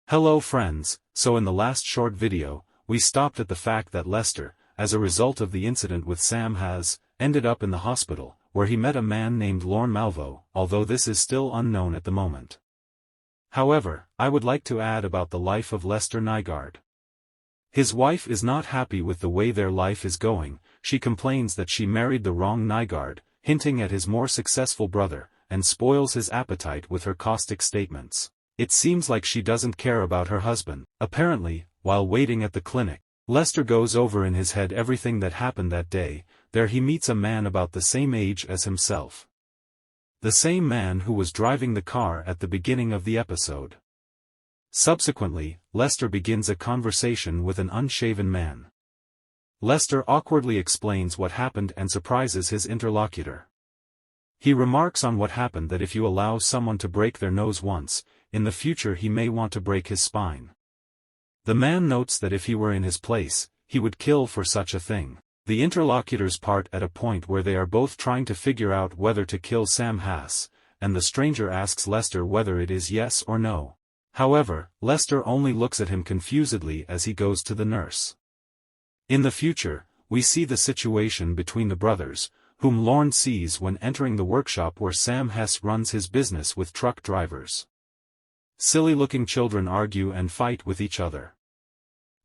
Hello friends, so in the last short video, we stopped at the fact that Lester, as a result of the incident with Sam has, ended up in the hospital, where he met a man named Lorne Malvo, although this is still unknown at the moment. However, I would like to add about the life of Lester Nygaard. His wife is not happy with the way their life is going. She complains that she married the wrong Nygaard, hinting at his more successful brother, and spoils his appetite with her caustic statements. It seems like she doesn't care about her husband. Apparently, while waiting at the clinic, Lester goes over in his head everything that happened that day. There he meets a man about the same age as himself. The same man who was driving the car at the beginning of the episode. Subsequently, Lester begins a conversation with an unshaven man. Lester awkwardly explains what happened and surprises his interlocutor. He remarks on what happened, that if you allow someone to break their nose once, in the future he may want to break his spine. The man notes that if he were in his place, he would kill for such a thing. The interlocutors part at a point where they are both trying to figure out whether to kill Sam Hass, and the stranger asks Lester whether it is yes or no. However, Lester only looks at him confusedly as he goes to the nurse. In the future, we see the situation between the brothers, whom Lorne sees when entering the workshop where Sam Hess runs his business with truck drivers. Silly-looking children argue and fight with each other.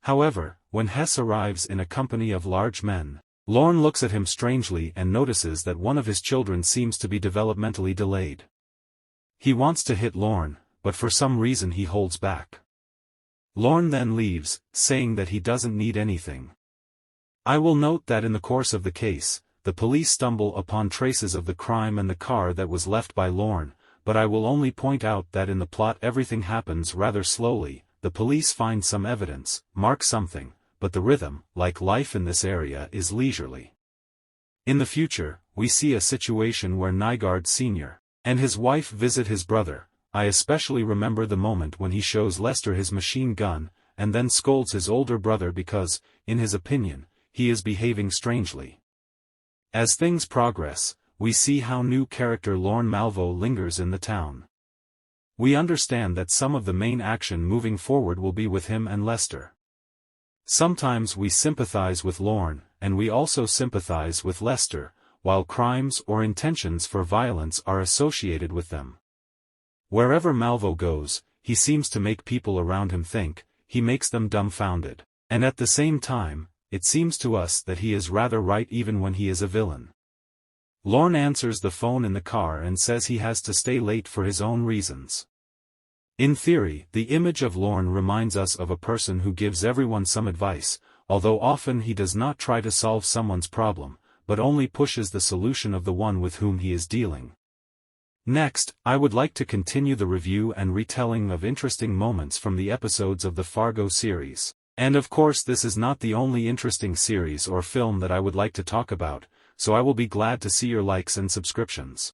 However, when Hess arrives in a company of large men, Lorne looks at him strangely and notices that one of his children seems to be developmentally delayed. He wants to hit Lorne, but for some reason he holds back. Lorne then leaves, saying that he doesn't need anything. I will note that in the course of the case, the police stumble upon traces of the crime and the car that was left by Lorne, but I will only point out that in the plot everything happens rather slowly. The police find some evidence, mark something, but the rhythm, like life in this area, is leisurely. In the future, we see a situation where Nygaard Sr. and his wife visit his brother. I especially remember the moment when he shows Lester his machine gun, and then scolds his older brother because, in his opinion, he is behaving strangely. As things progress, we see how new character Lorne Malvo lingers in the town. We understand that some of the main action moving forward will be with him and Lester. Sometimes we sympathize with Lorne, and we also sympathize with Lester, while crimes or intentions for violence are associated with them. Wherever Malvo goes, he seems to make people around him think. He makes them dumbfounded. And at the same time, it seems to us that he is rather right even when he is a villain. Lorne answers the phone in the car and says he has to stay late for his own reasons. In theory, the image of Lorne reminds us of a person who gives everyone some advice, although often he does not try to solve someone's problem, but only pushes the solution of the one with whom he is dealing. Next, I would like to continue the review and retelling of interesting moments from the episodes of the Fargo series. And of course this is not the only interesting series or film that I would like to talk about, so I will be glad to see your likes and subscriptions.